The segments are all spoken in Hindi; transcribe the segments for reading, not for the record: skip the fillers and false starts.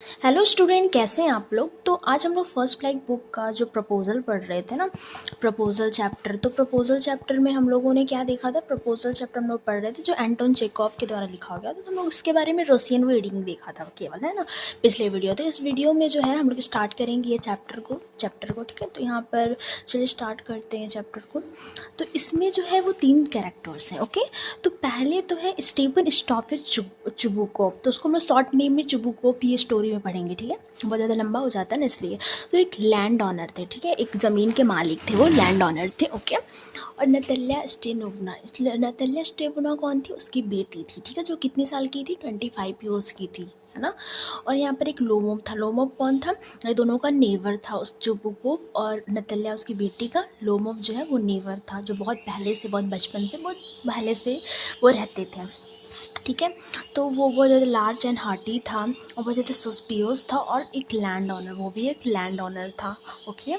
हेलो स्टूडेंट, कैसे हैं आप लोग। तो आज हम लोग फर्स्ट फ्लाइट बुक का जो प्रपोजल पढ़ रहे थे ना, प्रपोजल चैप्टर। तो प्रपोजल चैप्टर में हम लोगों ने क्या देखा था, प्रपोजल चैप्टर हम लोग पढ़ रहे थे जो एंटोन चेखोव के द्वारा लिखा गया। तो हम लोग उसके बारे में रशियन रीडिंग देखा था केवल, है ना, पिछले वीडियो। तो इस वीडियो में जो है हम लोग स्टार्ट करेंगे ये चैप्टर को ठीक है। तो यहाँ पर चलिए स्टार्ट करते हैं चैप्टर को। तो इसमें जो है वो 3 कैरेक्टर्स हैं। ओके, तो पहले तो है स्टीफन स्टॉफिस चुबुकोव। तो उसको हम लोग शॉर्ट नेम में चुबुकोव ये स्टोरी में पढ़ेंगे, ठीक है, बहुत ज़्यादा लंबा हो जाता है ना इसलिए। तो एक लैंड ऑनर थे, ठीक है, एक ज़मीन के मालिक थे, वो लैंड ऑनर थे। ओके, और नतल्या स्टेवोना कौन थी, उसकी बेटी थी, ठीक है, जो कितने साल की थी, 25 ईयर्स की थी, है ना। और यहाँ पर एक लोमोव था। लोमोव कौन था, ये दोनों का नेवर था, उस चुबुकोव और नतल्या उसकी बेटी का। लोमोव जो है वो नेवर था, जो बहुत पहले से, बहुत बचपन से, बहुत पहले से वो रहते थे, ठीक है। तो वो बहुत ज़्यादा लार्ज एंड हार्टी था और बहुत ज़्यादा सस्पियस था, और एक लैंड ऑनर, वो भी एक लैंड ऑनर था। ओके,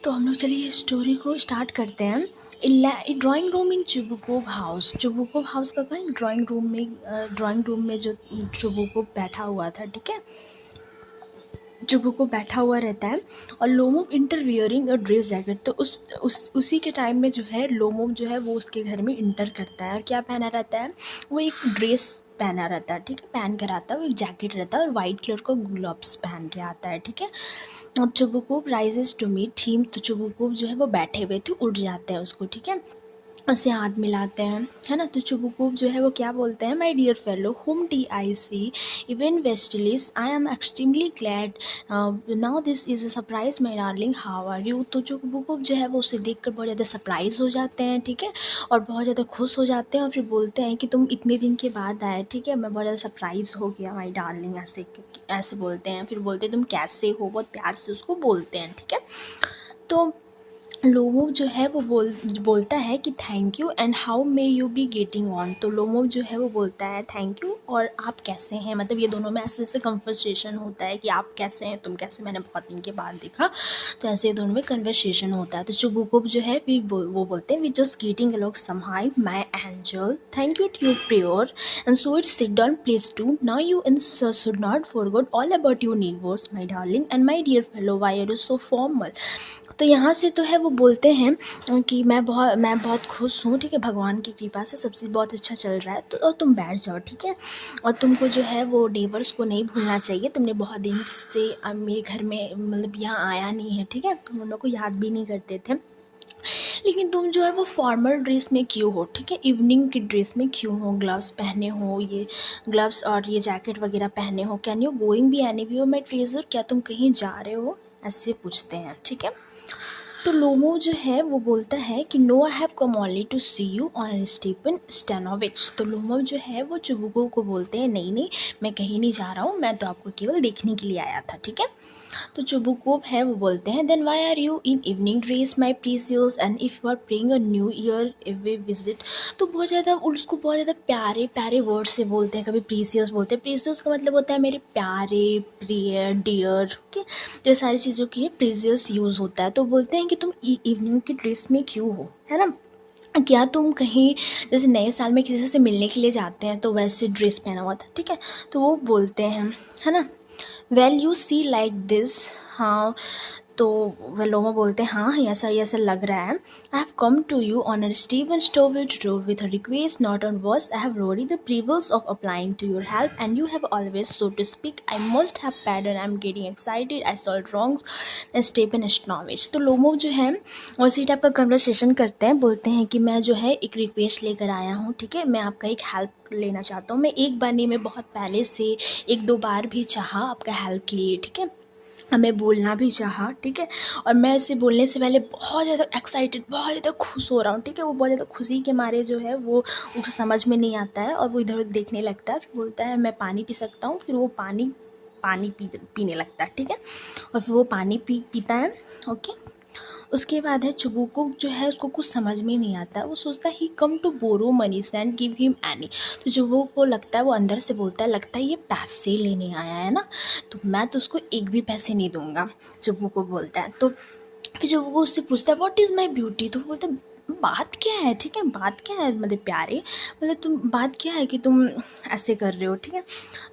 तो हम लोग चलिए स्टोरी को स्टार्ट करते हैं। Drawing room in Chubukov house. Chubukov house का कहीं ड्राइंग रूम में जो चुबुकोव बैठा हुआ था, ठीक है, चुबुकोव बैठा हुआ रहता है। और लोमोव इंटरवियरिंग अ ड्रेस जैकेट। तो उसी के टाइम में जो है लोमोव जो है वो उसके घर में इंटर करता है, और क्या पहना रहता है, वो एक ड्रेस पहना रहता है, ठीक है, पहन कर आता है, वो एक जैकेट रहता है और वाइट कलर का ग्लव्स पहन के आता है, ठीक है। अब Chubukov rises to meet him. तो चुबुकोव जो है वो बैठे हुए थे, उठ जाते हैं उसको, ठीक है, उससे हाथ मिलाते हैं, है ना। तो चुबुकोव जो है वो क्या बोलते हैं, my dear fellow whom do I see Ivan Vassilevitch, I am extremely glad now this is a surprise my darling, how are you. तो चुबुकोव जो है वो उसे देख कर बहुत ज़्यादा सरप्राइज हो जाते हैं, ठीक है, और बहुत ज़्यादा खुश हो जाते हैं, और फिर बोलते हैं कि तुम इतने दिन के बाद आए, ठीक है, मैं बहुत ज़्यादा सरप्राइज हो गया माई डार्लिंग, ऐसे बोलते हैं। फिर बोलते हैं तुम कैसे हो, बहुत प्यार से उसको बोलते हैं, ठीक है। तो लोमोव जो है वो बोलता है कि thank you and how may you be getting on. तो लोमोव जो है वो बोलता है थैंक यू और आप कैसे हैं, मतलब ये दोनों में ऐसे ऐसे कन्वर्सेशन होता है कि आप कैसे हैं, तुम कैसे, मैंने बहुत दिन के बाद देखा। तो ऐसे ये दोनों में कन्वर्सेशन होता है। तो चुबुकोव जो है वो बोलते हैं we just getting along somehow my angel, thank you to your prayer and so it's sit down please to now you in should not forget all about your neighbours my darling and my dear fellow why are you so formal. तो यहाँ से तो है वो बोलते हैं कि मैं बहुत खुश हूँ, ठीक है, भगवान की कृपा से सब चीज़ बहुत अच्छा चल रहा है। तो और तुम बैठ जाओ, ठीक है, और तुमको जो है वो नेबर्स को नहीं भूलना चाहिए, तुमने बहुत दिन से मेरे घर में मतलब यहाँ आया नहीं है, ठीक है, तुम उन लोग को याद भी नहीं करते थे, लेकिन तुम जो है वो फॉर्मल ड्रेस में क्यों हो, ठीक है, इवनिंग की ड्रेस में क्यों हो, ग्लव्स पहने हो, ये ग्लव्स और ये जैकेट वगैरह पहने हो, कैन यू गोइंग भी एनी वे माई ट्रेजर, क्या तुम कहीं जा रहे हो, ऐसे पूछते हैं, ठीक है। तो लोमो जो है वो बोलता है कि no I have come only to see you on Stephen Stenovich. तो लोमो जो है वो चुबुको को बोलते हैं नहीं नहीं, मैं कहीं नहीं जा रहा हूँ, मैं तो आपको केवल देखने के लिए आया था, ठीक है। तो चुबुकोव है वो बोलते हैं then why are you in evening dress my precious and if you are praying a new year eve visit. तो बहुत ज़्यादा उसको बहुत ज़्यादा प्यारे प्यारे वर्ड से बोलते हैं, कभी प्रीसियस बोलते हैं, प्रीसियस का मतलब होता है मेरे प्यारे, प्रिय, डियर, ओके, तो ये सारी चीज़ों के लिए प्रीसियस यूज़ होता है। तो बोलते हैं कि तुम इवनिंग की ड्रेस में क्यों हो, है ना, क्या तुम कहीं जैसे नए साल में किसी से मिलने के लिए जाते हैं तो वैसे ड्रेस पहना हुआ था, ठीक है। तो वो बोलते हैं, है ना, well you see like this, हाँ, तो वह लोगों बोलते हैं हाँ ऐसा लग रहा है। I have come to you on a Steven Stovich road with a request not on verse, I have ready the privileges of applying to your help and you have always so to speak, I must have pardon, I am getting excited, I salt wrongs Steven Stovich. तो लोगों जो है उसी टाइप का कन्वर्सेशन करते हैं, बोलते हैं कि मैं जो है एक रिक्वेस्ट लेकर आया हूँ, ठीक है, मैं आपका एक हेल्प लेना चाहता हूँ, मैं एक बार नहीं, मैं बहुत पहले से 1-2 बार भी चाहा आपका हेल्प के लिए, ठीक है, हमें बोलना भी चाहा, ठीक है, और मैं इसे बोलने से पहले बहुत ज़्यादा एक्साइटेड, बहुत ज़्यादा खुश हो रहा हूँ, ठीक है, वो बहुत ज़्यादा खुशी के मारे जो है वो उसको समझ में नहीं आता है और वो इधर उधर देखने लगता है, फिर बोलता है मैं पानी पी सकता हूँ, फिर वो पानी पीने लगता है, ठीक है, और फिर वो पानी पीता है। ओके, उसके बाद है चुबुको जो है उसको कुछ समझ में नहीं आता, वो सोचता है he come to borrow money and give him any. तो चुबुको को लगता है, वो अंदर से बोलता है लगता है ये पैसे लेने आया है ना, तो मैं तो उसको एक भी पैसे नहीं दूंगा, चुबुको बोलता है। तो फिर चुबुको उससे पूछता है व्हाट इज़ माई ब्यूटी, तो बोलता है बात क्या है, ठीक है, बात क्या है मतलब प्यारे, मतलब तुम बात क्या है कि तुम ऐसे कर रहे हो, ठीक है।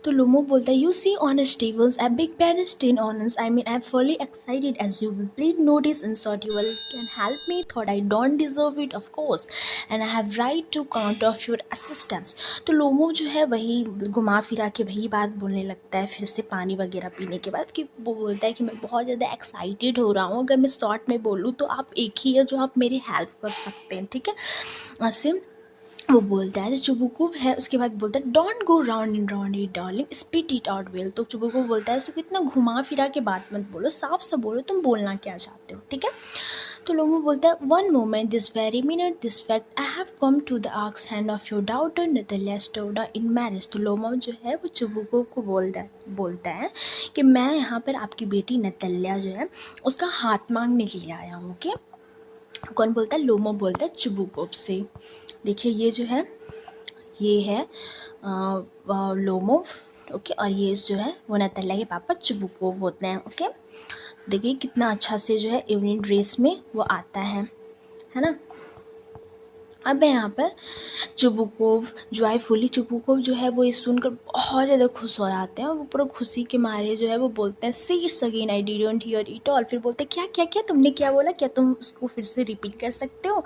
तो लोमो बोलता है, you see honest tables a big Palestine honest, I mean I'm fully excited as you will please notice and sort you will can help me thought I don't deserve it of course and I have right to count of your assistance। तो लोमो जो है वही घुमा फिरा के वही बात बोलने लगता है फिर से पानी वगैरह पीने के बाद, कि वो बोलता है कि मैं बहुत ज़्यादा एक्साइटेड हो रहा हूँ, अगर मैं शॉर्ट में बोलूँ तो आप एक ही है जो आप मेरी हेल्प कर सकते हैं, ठीक है। ऐसे वो बोलता है, तो चुबुकू है उसके बाद बोलता है, don't go round and round it darling spit it out well. तो चुबुकू बोलता है, तो इतना घुमा फिरा के बात मत बोलो, साफ सा बोलो तुम बोलना क्या चाहते हो, ठीक है। तो लोमो बोलता है, one moment this very minute this fact I have come to the asks hand of your daughter Natalia Stoda in marriage. तो लोमो जो है वो चुबुकू को बोलता है कि मैं यहाँ पर आपकी बेटी नतालिया जो है उसका हाथ मांगने के लिए आया हूँ, ओके। कौन बोलता है, लोमो बोलता है चुबुकोप से। देखिए ये जो है ये है लोमो, ओके, और ये जो है वो नतालिया के पापा चुबुकोव होते हैं, ओके। देखिए कितना अच्छा से जो है इवनिंग ड्रेस में वो आता है ना। अब यहाँ पर चुबुकोव जॉयफुली, चुबुकोव जो है वो ये सुनकर बहुत ज़्यादा खुश हो जाते हैं और वो पूरा खुशी के मारे जो है वो बोलते हैं, see it's again I didn't here it all. फिर बोलते हैं, क्या क्या क्या तुमने क्या बोला, क्या तुम उसको फिर से रिपीट कर सकते हो।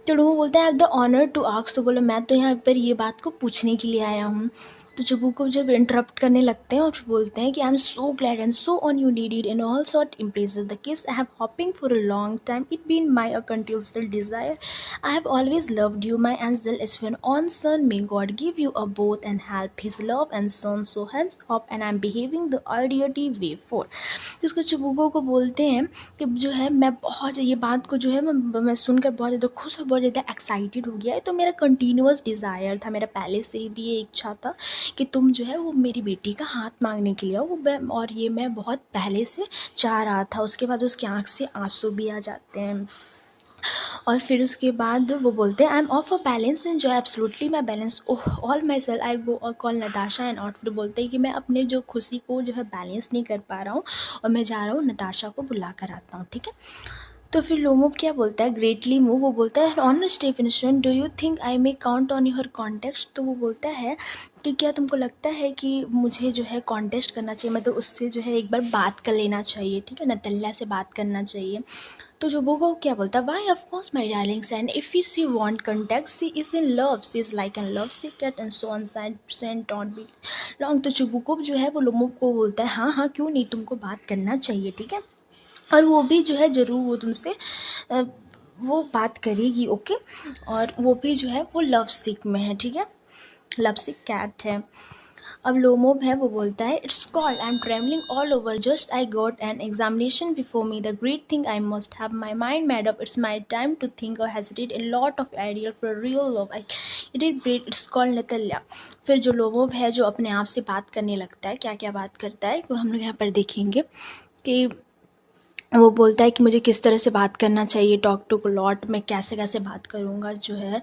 तो वो बोलता है, I have the honour to ask. तो बोलो मैं तो यहाँ पर ये बात को पूछने के लिए आया हूँ। तो चुबुको जब इंटरप्ट करने लगते हैं और फिर बोलते हैं कि I am so glad and so on you needed in all sort impresses the kiss I have hoping for a long time it been my a continual desire I have always loved you my angel as one on son may God give you a both and help his love and son so has hope and I am behaving the idiotic way for. तो इसको चुबुको को बोलते हैं कि जो है मैं बहुत ये बात को जो है मैं सुनकर बहुत ज़्यादा खुश और बहुत ज़्यादा एक्साइटेड हो गया है। तो मेरा कंटिन्यूअस डिज़ायर था, मेरा पहले से ही भी ये इच्छा था कि तुम जो है वो मेरी बेटी का हाथ मांगने के लिए आओ, और ये मैं बहुत पहले से चाह रहा था। उसके बाद उसकी आँख से आंसू भी आ जाते हैं और फिर उसके बाद वो बोलते हैं, I am of a balance and जो absolutely my balance all myself I go call Natasha and out. फिर बोलते हैं कि मैं अपने जो खुशी को जो है बैलेंस नहीं कर पा रहा हूँ और मैं जा रहा हूँ नताशा को बुला कर आता हूँ, ठीक है। तो फिर लोमो क्या बोलता है, ग्रेटली मूव, वो बोलता है, honour Stephen do you think I may count on your context. तो वो बोलता है कि क्या तुमको लगता है कि मुझे जो है कॉन्टेस्ट करना चाहिए, मतलब उससे जो है एक बार बात कर लेना चाहिए, ठीक है, नतल्या से बात करना चाहिए। तो जो वो क्या बोलता है, why of course my darlings and if you see want contact see is in love see is like an love secret and so on side sent don't be long. तो चुबुको जो है वो लोमो को बोलता है, हाँ हाँ क्यों नहीं, तुमको बात करना चाहिए, ठीक है, और वो भी जो है ज़रूर वो तुमसे वो बात करेगी, ओके। और वो भी जो है वो लव सिक में है, ठीक है, लव सिक कैट है। अब लोमोब है वो बोलता है, it's cold I am travelling all over just I got an examination before me the great thing I must have my mind made up it's my time to think or hesitate a lot of ideal for real love I it is great it's cold Natalya. फिर जो लोमोब है जो अपने आप से बात करने लगता है, क्या क्या बात करता है वो हम लोग यहाँ पर देखेंगे कि वो बोलता है कि मुझे किस तरह से बात करना चाहिए, टॉक टू लॉट, मैं कैसे कैसे बात करूँगा जो है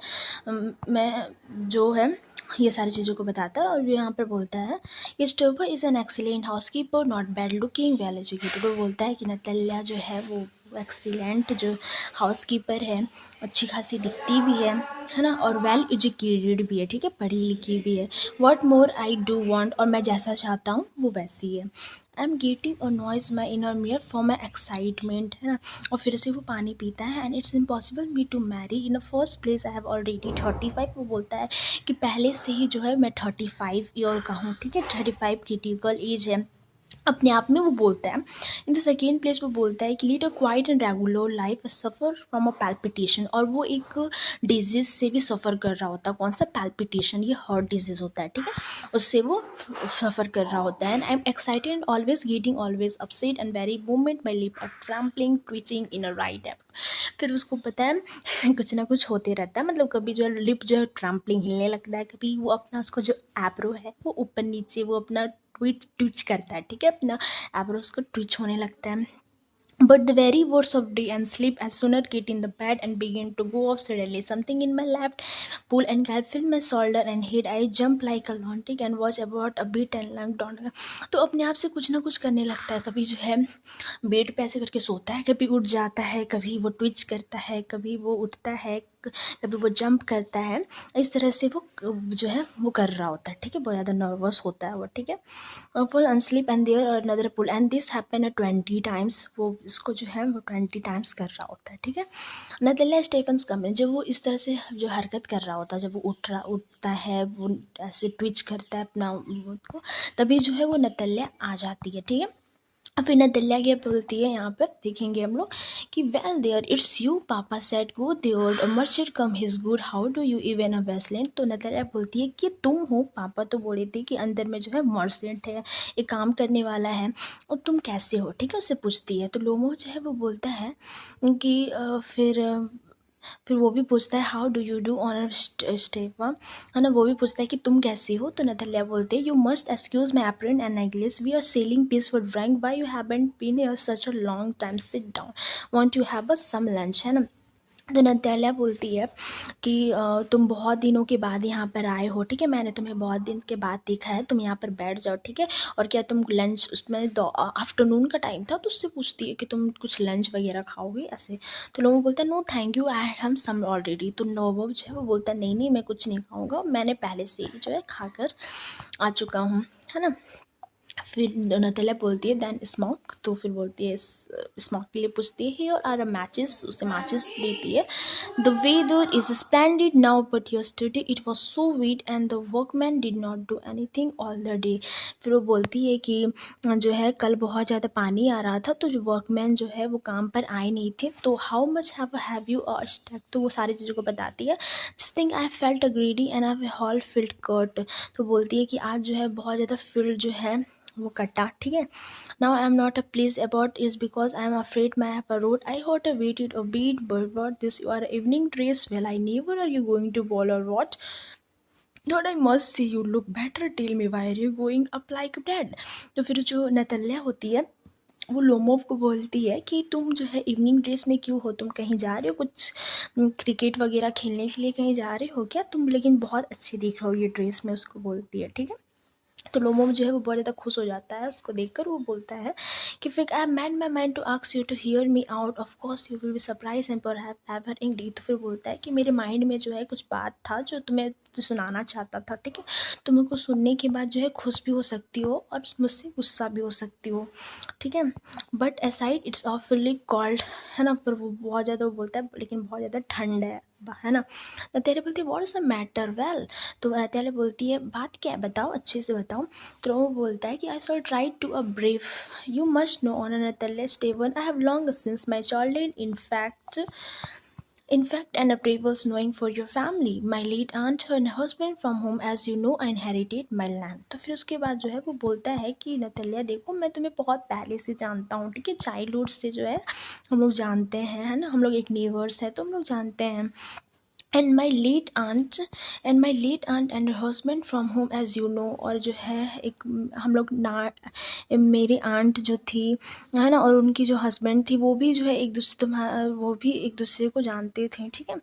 मैं जो है ये सारी चीज़ों को बताता है। और यहाँ पर बोलता है, ये stover is an excellent house keeper not bad looking well educated. वो बोलता है कि नतल्या जो है वो एक्सीलेंट जो हाउस कीपर है, अच्छी खासी दिखती भी है ना, और वेल एजुकेटेड भी है, ठीक है, पढ़ी लिखी भी है। What more I do want, और मैं जैसा चाहता हूँ वो वैसी है। I am getting a noise my inner mere for my excitement, है ना। और फिर से वो पानी पीता है, and it's impossible me to marry in the first place I have already 35। वो बोलता है कि पहले से ही जो है मैं 35 ईयर का हूँ, ठीक है, 35 क्रिटिकल एज है अपने आप में, वो बोलता है। इन द सेकेंड प्लेस वो बोलता है कि lead a quiet and regular life suffer from a palpitation, और वो एक डिजीज़ से भी सफ़र कर रहा होता है, कौन सा, पैल्पिटेशन, ये हार्ट डिजीज़ होता है, ठीक है, उससे वो सफ़र कर रहा होता है। And I am excited and always getting always upset and very moment my lip are trampling twitching in a right app. फिर उसको पता है कुछ ना कुछ होते रहता है, मतलब कभी जो है लिप जो है ट्रैम्पलिंग हिलने लगता है, कभी वो अपना उसका जो एब्रो है वो ऊपर नीचे वो अपना ट्विच करता है, ठीक है, अपना एब्रोस को ट्विच होने लगता है। but the very words of day and sleep as sooner get in the bed and begin to go off suddenly. Something in my left pull and feel my shoulder and head. I jump like a lunatic and was about a bit and lung down. तो अपने आप से कुछ ना कुछ करने लगता है, कभी जो है बेड पे ऐसे करके सोता है, कभी उठ जाता है, कभी वो ट्विच करता है, कभी वो उठता है, कभी वो जंप करता है। इस तरह से वो जो है वो कर रहा होता है, ठीक है, बहुत ज़्यादा नर्वस होता है वो, ठीक है। Full unsleep and there or another pull and this happen 20 times. वो इसको जो है वो 20 टाइम्स कर रहा होता है, ठीक है। नतल्या स्टेफन्स कमरे, जब वो इस तरह से जो हरकत कर रहा होता है, जब वो उठता है, वो ऐसे ट्विच करता है अपना को, तभी जो है वो नतल्या आ जाती है, ठीक है। फिर नतल्या क्या बोलती है, यहाँ पर देखेंगे हम लोग कि well there it's you papa said go there merchant come his good how do you even a wasteland. तो नतल्या बोलती है कि तुम हो, पापा तो बोले थे कि अंदर में जो है मर्चेंट है, एक काम करने वाला है, और तुम कैसे हो, ठीक है, उससे पूछती है। तो लोमो जो है वो बोलता है कि फिर वो भी पूछता है how do you do on Stefa, है ना, वो भी पूछता है कि तुम कैसी हो। तो नथल्या बोलते हैं you must excuse my apron and necklace, we are selling peace for drawing, why you haven't been here such a long time, sit down, want you have a some lunch, है ना। तो नत्याल्या बोलती है कि तुम बहुत दिनों के बाद यहाँ पर आए हो, ठीक है, मैंने तुम्हें बहुत दिन के बाद देखा है, तुम यहाँ पर बैठ जाओ, ठीक है, और क्या तुम लंच, उसमें आफ्टरनून का टाइम था, तो उससे पूछती है कि तुम कुछ लंच वगैरह खाओगे ऐसे। तो लोगों बोलता है no thank you I have some already. तो नोबो जो है वो बोलता है नहीं नहीं मैं कुछ नहीं खाऊंगा, मैंने पहले से ही जो है खाकर आ चुका हूँ, है ना। फिर नतल्या बोलती है देन स्मोक, तो फिर बोलती है स्मोक के लिए पूछती है हियर आर मैचेस, उसे मैचेस देती है। The weather is splendid now but yesterday it was so wet and the workman did not do anything all the day. फिर वो बोलती है कि जो है कल बहुत ज़्यादा पानी आ रहा था, तो जो वर्कमैन जो है वो काम पर आए नहीं थे। तो how much have you step, तो वो सारी चीज़ों को बताती है। Just think I felt greedy and I hall field curt. तो बोलती है कि आज जो है बहुत ज़्यादा फील्ड जो है वो कटा, ठीक है। Now I am not a please about is because I am afraid my road I hot a waited a bit but what this you are evening dress well I never are you going to ball or what not I must see you look better tell me why are you going up like dead. तो फिर जो नतल्या होती है वो लोमोव को बोलती है कि तुम जो है इवनिंग ड्रेस में क्यों हो, तुम कहीं जा रहे हो कुछ क्रिकेट वगैरह खेलने के लिए कहीं जा रहे हो क्या तुम, लेकिन बहुत अच्छी दिख रहे हो ये ड्रेस में, उसको बोलती है, ठीक है। तो लोमो जो है वो बहुत ज़्यादा खुश हो जाता है उसको देखकर। वो बोलता है कि फिर I made my mind to ask you to hear me out, of course you will be surprise and perhaps ever angry. तो फिर बोलता है कि मेरे माइंड में जो है कुछ बात था जो तुम्हें सुनाना चाहता था, ठीक है, तुम उनको सुनने के बाद जो है खुश भी हो सकती हो और मुझसे गुस्सा भी हो सकती हो, ठीक है, but aside it's awfully called, है ना। पर वो बहुत ज़्यादा वो बोलता है लेकिन बहुत ज़्यादा ठंड है ना। तेरे बोलती है what is the matter well, तो नत्याल्या बोलती है बात क्या है बताओ, अच्छे से बताओ। तो वो बोलता है कि I shall try to a brave, you must know on Natalya Stevan I have long since my childhood in fact and a brave was knowing for your family my late aunt and husband from whom as you know I inherited my land। तो फिर उसके बाद जो है वो बोलता है कि नतल्या देखो मैं तुम्हें बहुत पहले से जानता हूँ, ठीक है, चाइल्डहुड से जो है हम लोग जानते हैं, है ना, हम लोग एक नेबर्स हैं तो हम लोग जानते हैं। And my late aunt and husband from home as you know, और जो है एक हम लोग ना मेरी आंट जो थी, है ना, और उनकी जो हस्बैंड थी वो भी जो है एक दूसरे वो भी एक दूसरे को जानते थे, ठीक है।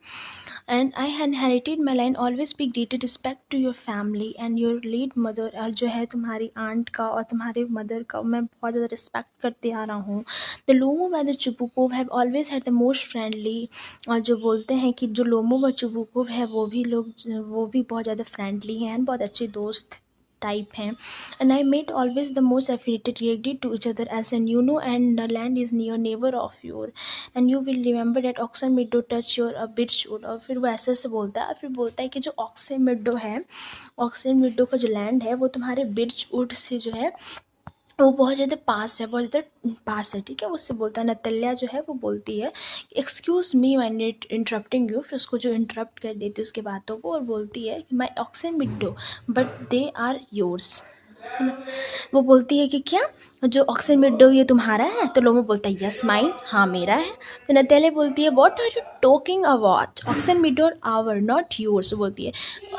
And I inherited my land always be greeted respect to your family and your late mother, और जो है तुम्हारी आंट का और तुम्हारे मदर का मैं बहुत ज़्यादा रिस्पेक्ट करते आ रहा हूँ। The Lomov by the Chubukov have always had the most friendly, और जो बोलते हैं कि जो लोमो व चुबुकुब है वो भी बहुत ज़्यादा फ्रेंडली हैं, बहुत अच्छे दोस्त टाइप हैं। And I met always the most affiliated reacted to each other as an you know and the land is near neighbour of your and you will remember that oxen meadow touch your birch wood. और फिर वो ऐसे से बोलता है और फिर बोलता है कि जो ऑक्सन मिडो है, ऑक्सन मिडो का जो लैंड है वो तुम्हारे बिर्च वुड से जो है वो बहुत ज़्यादा पास है, बहुत ज़्यादा पास है, ठीक है। उससे बोलता है नतल्या जो है वो बोलती है excuse me my interrupting you, फिर उसको जो इंटरप्ट कर देती है उसके बातों को और बोलती है कि my oxen meadow but they are yours, है ना। वो बोलती है कि क्या जो ऑक्सन मिडो ये तुम्हारा है? तो लोमो बोलता है यस माइन, हाँ मेरा है। तो नतालिया बोलती है what are you talking about, oxen meadow our not yours. बोलती है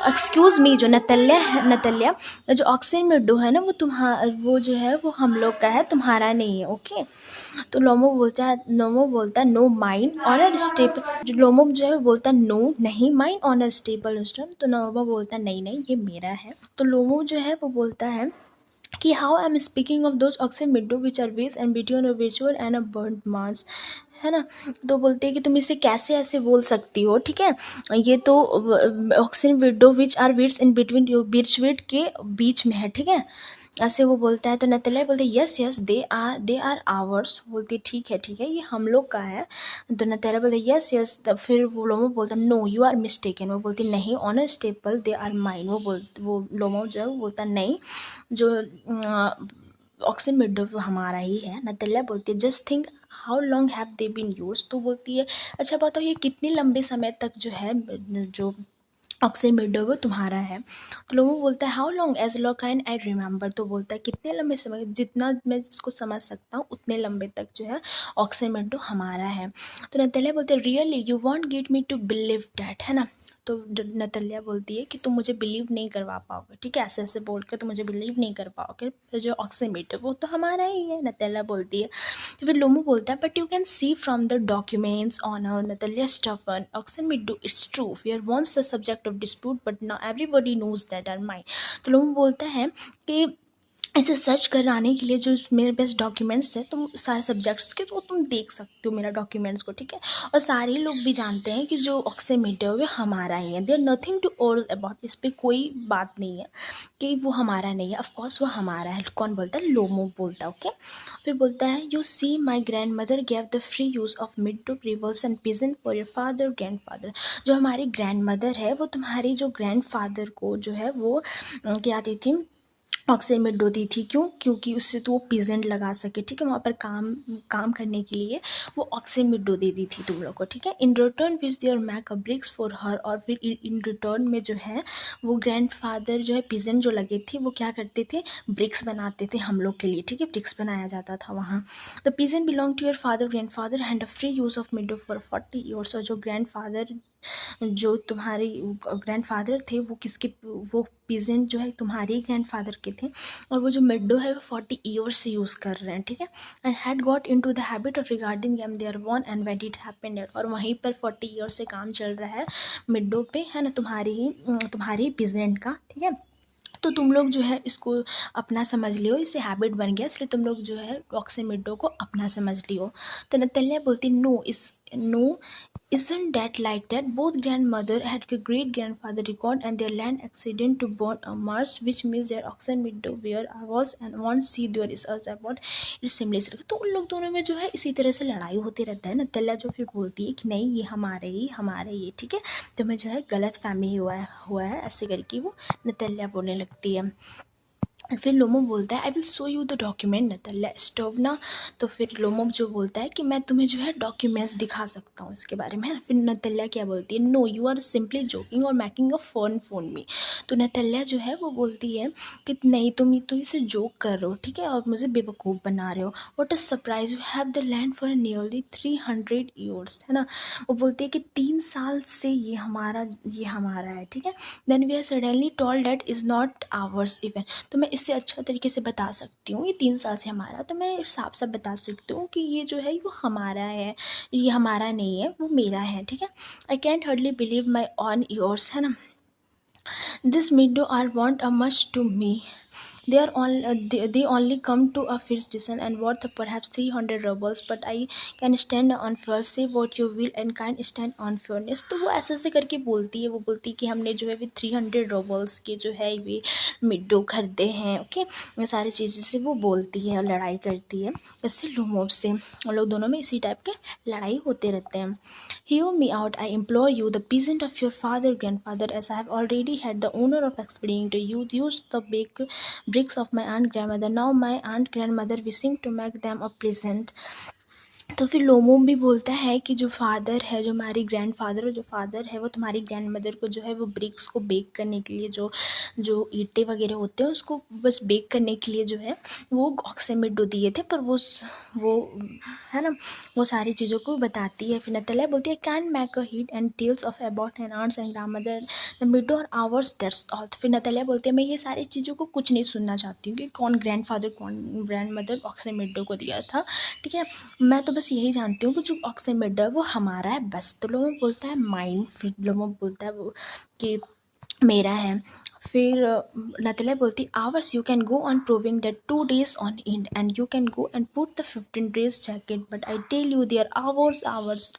एक्सक्यूज़ मी, जो नतालिया जो ऑक्सन मिडो है ना वो जो है वो हम लोग का है, तुम्हारा नहीं है, ओके। तो लोमो बोलता है नो माइन ऑनर स्टेबल, जो लोमो जो है बोलता है नो नहीं माइन ऑनर स्टेबल इंस्टेंट। तो लोमो बोलता है नहीं नहीं ये मेरा है। तो लोमो जो है वो बोलता है कि how I am speaking of those oxygen meadow which are west and between a visual and a bird mass, है ना। तो बोलते हैं कि तुम इसे कैसे ऐसे बोल सकती हो, ठीक है, ये तो oxygen widow which are weights in between बीच के बीच में है, ठीक है, ऐसे वो बोलता है। तो नतलिया बोलते yes yes they are ours. बोलती ठीक है ये हम लोग का है। तो नतलिया बोलते यस यस। फिर वो लोमो बोलता नो यू आर मिस्टेकन। वो बोलती नहीं honour staple they are mine. वो लोमो जो है वो बोलता नहीं, जो ऑक्सीजन मिडो वो हमारा ही है। नतलिया बोलती है just think how long have they been use. तो बोलती है अच्छा बताओ ये कितने लंबे समय तक जो है जो ऑक्सीजन मिडो वो तुम्हारा है। तो लोगों बोलता है how long as long can I remember. तो बोलता है कितने लंबे समय, जितना मैं इसको समझ सकता हूँ उतने लंबे तक जो है ऑक्सीजन मिडो हमारा है। तो नतलिया बोलते हैं really you want get me to believe that, है ना। तो नतलिया बोलती है कि तुम मुझे बिलीव नहीं करवा पाओगे, ठीक है, ऐसे ऐसे बोल के तुम मुझे बिलीव नहीं कर पाओगे, फिर जो ऑक्सीजन मिडो वो तो हमारा ही है, नतलिया बोलती है। तो फिर लोमो बोलता है but you can see from the documents on Natalia Stephan oxygen meadow it's true we are once the subject of dispute but now everybody knows that are mine. तो लोमो बोलता है कि इसे सर्च कराने के लिए जो मेरे पास डॉक्यूमेंट्स है तुम सारे सब्जेक्ट्स के, तो तुम देख सकते हो मेरा डॉक्यूमेंट्स को, ठीक है। और सारे लोग भी जानते हैं कि जो ऑक्सीजन मिडो है हमारा ही है, देयर नथिंग टू और अबाउट, इस पर कोई बात नहीं है कि वो हमारा नहीं है, ऑफकोर्स वो हमारा है। कौन बोलता है? लोमो बोलता है, ओके। फिर बोलता है you see my grandmother gave the free use of meadow rivers and pigeon for your father grandfather. जो हमारी ग्रैंड मदर है वो तुम्हारी जो ग्रैंड फादर को जो है वो क्या दी थी, ऑक्सीजन मिडो दी थी। क्यों? क्योंकि उससे तो वो पीजेंट लगा सके, ठीक है, वहाँ पर काम करने के लिए वो ऑक्सीजन मिडो दे दी थी तुम लोग को, ठीक है। In return which there make a bricks for her, और फिर इन रिटर्न में जो है वो ग्रैंडफादर जो है पीजेंट जो लगे थे वो क्या करते थे, ब्रिक्स बनाते थे हम लोग के लिए, ठीक है, ब्रिक्स बनाया जाता था वहाँ। The peasant belong to your father grandfather hand a free use of meadow for 40 years. और जो ग्रैंडफादर जो तुम्हारे ग्रैंडफादर थे वो किसके, वो पीजेंट जो है तुम्हारे ही ग्रैंडफादर के थे, और वो जो मिडो है वो 40 ईयर्स से यूज़ कर रहे हैं, ठीक है। And had got into the habit of regarding them their one and when it happened, और वहीं पर 40 ईयर्स से काम चल रहा है मिडो पे, है ना, तुम्हारी ही पीजेंट का, ठीक है। तो तुम लोग जो है इसको अपना समझ लियो, इसे हैबिट बन गया, इसलिए तुम लोग जो है ऑक्सीजन मिडो को अपना समझ लियो। तो नतलिया बोलती no isn't that like that? Both grandmother had a great grandfather record and their land accident to born a Mars, which means their oxen middle where I was and one see there is us about it's similar। तो उन लोग दोनों में जो है इसी तरह से लड़ाई होती रहता है। नतलिया जो फिर बोलती है कि नहीं ये हमारे ही, ठीक है, तुम्हें जो है गलत फहमी हुआ है ऐसे करके वो नतलिया बोलने लगती है। फिर लोमो बोलता है I will show you the document Nathia stove ना। तो फिर लोमो जो बोलता है कि मैं तुम्हें जो है डॉक्यूमेंट्स दिखा सकता हूँ इसके बारे में, है ना। फिर नतलिया क्या बोलती है no you are simply joking और मेकिंग अ फन मी। तो नतलिया जो है वो बोलती है कि नहीं तुम इसे जोक कर रहे हो, ठीक है, और मुझे बेवकूफ़ बना रहे हो। What a surprise you have the land for nearly 300 years, है ना। वो बोलती है कि 3 साल से ये हमारा है, ठीक है। Then we are suddenly told that is not ours even. तो मैं इससे अच्छा तरीके से बता सकती हूँ ये 3 साल से हमारा, तो मैं साफ साफ बता सकती हूँ कि ये जो है वो हमारा है, ये हमारा नहीं है, वो मेरा है, ठीक है। I can't hardly believe my on yours, है ना। This meadow are want a much to me, they only come to a fixed distance and worth perhaps 300 rubles, but I can stand on fair, say what you will and can't stand on fairness। तो वो ऐसे करके बोलती है, वो बोलती है कि हमने जो है वे 300 रूबल्स के जो है वे मिडो खरीदे हैं, ओके। ये सारी चीज़ों से वो बोलती है और लड़ाई करती है इससे लोमोब से, और लोग दोनों में इसी टाइप के लड़ाई होते रहते हैं। Hear me out, I implore you, the peasant of your father, grandfather, as I have already had the honor of explaining to you, used the bricks of my aunt grandmother. Now my aunt grandmother wishing to make them a present तो फिर लोमो भी बोलता है कि जो फादर है, जो हमारी ग्रैंडफादर और जो फादर है वो तुम्हारी ग्रैंड मदर को जो है वो ब्रिक्स को बेक करने के लिए, जो जो ईंटें वगैरह होते हैं उसको बस बेक करने के लिए जो है वो ऑक्सीमिडो दिए थे। पर वो है ना, वो सारी चीज़ों को बताती है। फिर नतल्या बोलती है can make a hit and tells of about an aunts and grandmother the meadow or ours that's all. फिर नतल्या बोलती है मैं ये सारी चीज़ों को कुछ नहीं सुनना चाहती हूँ कि कौन ग्रैंडफादर कौन ग्रैंड मदर ऑक्सीमिडो को दिया था, ठीक है। मैं तो बस यही जानती हूँ कि जो ऑक्सीमिडो है वो हमारा है बस। तो लोगों बोलता है माइंड, फिर लोगों बोलता है वो कि मेरा है। फिर नतल्या बोलती ours you can go on proving that 2 days on end and you can go and put the 15 days jacket but I tell you they're ours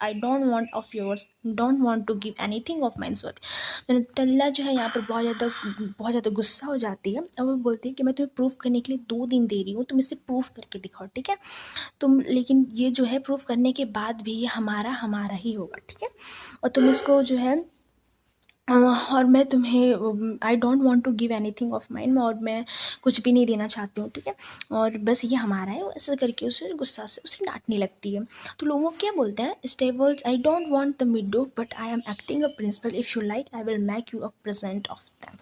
I don't want of yours, don't want to give anything of mine Swati. तो नतल्या जो है यहाँ पर बहुत ज़्यादा गुस्सा हो जाती है और वो बोलती है कि मैं तुम्हें प्रूफ करने के लिए 2 दिन दे रही हूँ, तुम इसे प्रूफ करके दिखाओ, ठीक है। तुम लेकिन ये जो है प्रूफ करने के बाद भी ये हमारा हमारा ही होगा, ठीक है। और तुम इसको जो है और मैं तुम्हें I don't want to give anything of mine, और मैं कुछ भी नहीं देना चाहती हूँ, ठीक है। और बस ये हमारा है, ऐसा करके उसे गुस्सा से उसे डांटने लगती है। तो लोग क्या बोलते हैं stables I don't want the meadow but I am acting a principle, if you like I will make you a present of them,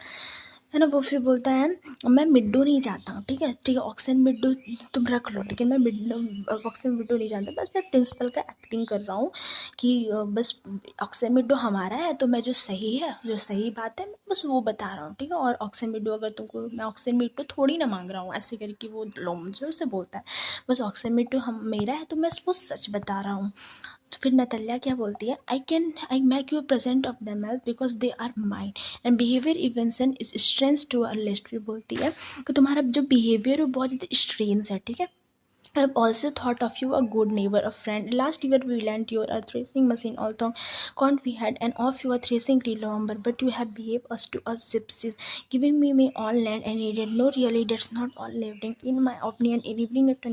है ना। वो फिर बोलता है मैं मिड्डो नहीं चाहता हूँ, ठीक है, ठीक है ऑक्सन मिड्डो तुम रख लो, लेकिन मैं मिड्डो ऑक्सन मिड्डो नहीं जानता, बस मैं प्रिंसिपल का एक्टिंग कर रहा हूँ कि बस ऑक्सन मिड्डो हमारा है तो मैं जो सही है, जो सही बात है मैं बस वो बता रहा हूँ, ठीक है। और ऑक्सन मिड्डो अगर तुमको, मैं ऑक्सन मिड्डो थोड़ी ना मांग रहा हूँ, ऐसे करके वो लोम जो उसे बोलता है बस ऑक्सन मिड्डो हम मेरा है तो मैं वो सच बता रहा हूँ। तो फिर नतल्या क्या बोलती है I make you present of them else because they are mind and behaviour even so is strength to a list. फिर बोलती है कि तुम्हारा जो बिहेवियर है वो बहुत ज़्यादा स्ट्रेंस है, ठीक है। I have also thought of you a good neighbor, a friend. Last year we lent your a threshing machine, although can't we had and of your threshing lumber, but you have behaved us to us gypsies, giving me all land I needed. No, really, that's not all living. In my opinion, in evening it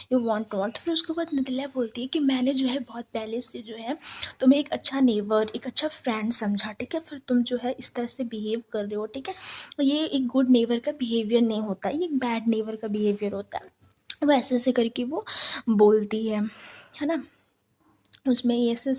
you want to want. फिर उसके बाद नतल्या बोलती है कि मैंने जो है बहुत पहले से जो है तुम्हें एक अच्छा नेबर, एक अच्छा फ्रेंड समझा, ठीक है। फिर तुम जो है इस तरह से बिहेव कर रहे हो, ठीक है। ये एक गुड नेबर का बिहेवियर नहीं होता, ये एक बैड नेबर का बिहेवियर होता है। वो ऐसे ऐसे करके वो बोलती है ना। उसमें ये ऐसे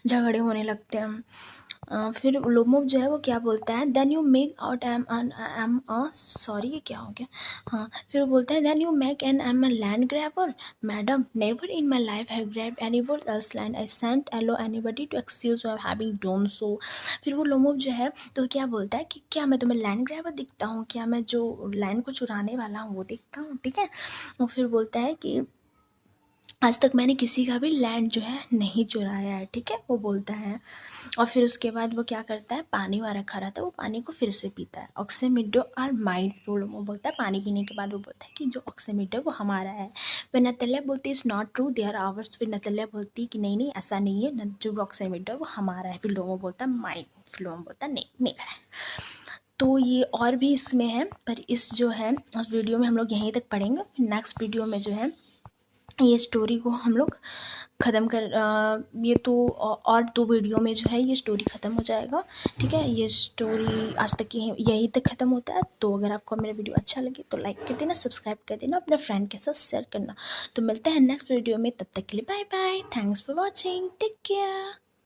झगड़े होने लगते हैं। फिर लोमो जो है वो क्या बोलता है then you make out um a sorry ये क्या हो गया, हाँ। फिर वो बोलता है then you make an um a land grabber madam, never in my life have grab anywhere else land, I sent allow anybody to excuse my having done so. फिर वो लोमो जो है तो क्या बोलता है कि क्या मैं तुम्हें लैंड ग्रैबर दिखता हूँ, क्या मैं जो लैंड को चुराने वाला हूँ वो दिखता हूँ, ठीक है। और फिर बोलता है कि आज तक मैंने किसी का भी लैंड जो है नहीं चुराया है, ठीक है, वो बोलता है। और फिर उसके बाद वो क्या करता है, पानी वहाँ रखा रहता है, वो पानी को फिर से पीता है। ऑक्सीमिडो आर माइंडफुल, वो बोलता है पानी पीने के बाद वो बोलता है कि जो ऑक्सीमिडो वो हमारा है। फिर नतल्या बोलती is not true they are ours. फिर नतल्या बोलती कि नहीं नहीं ऐसा नहीं है, जो ऑक्सीमिडो वो हमारा है। फिर लोगों बोलता है माइंड, फिर लोगों बोलता है नहीं मेरा है। तो ये और भी इसमें है, पर इस जो है उस वीडियो में हम लोग यहीं तक पढ़ेंगे। फिर नेक्स्ट वीडियो में जो है ये स्टोरी को हम लोग ख़त्म कर ये तो और 2 वीडियो में जो है ये स्टोरी ख़त्म हो जाएगा, ठीक है। ये स्टोरी आज तक यहीं तक ख़त्म होता है। तो अगर आपको मेरा वीडियो अच्छा लगे तो लाइक कर देना, सब्सक्राइब कर देना, अपने फ्रेंड के साथ शेयर करना। तो मिलते हैं नेक्स्ट वीडियो में, तब तक के लिए bye bye, thanks for watching, take care.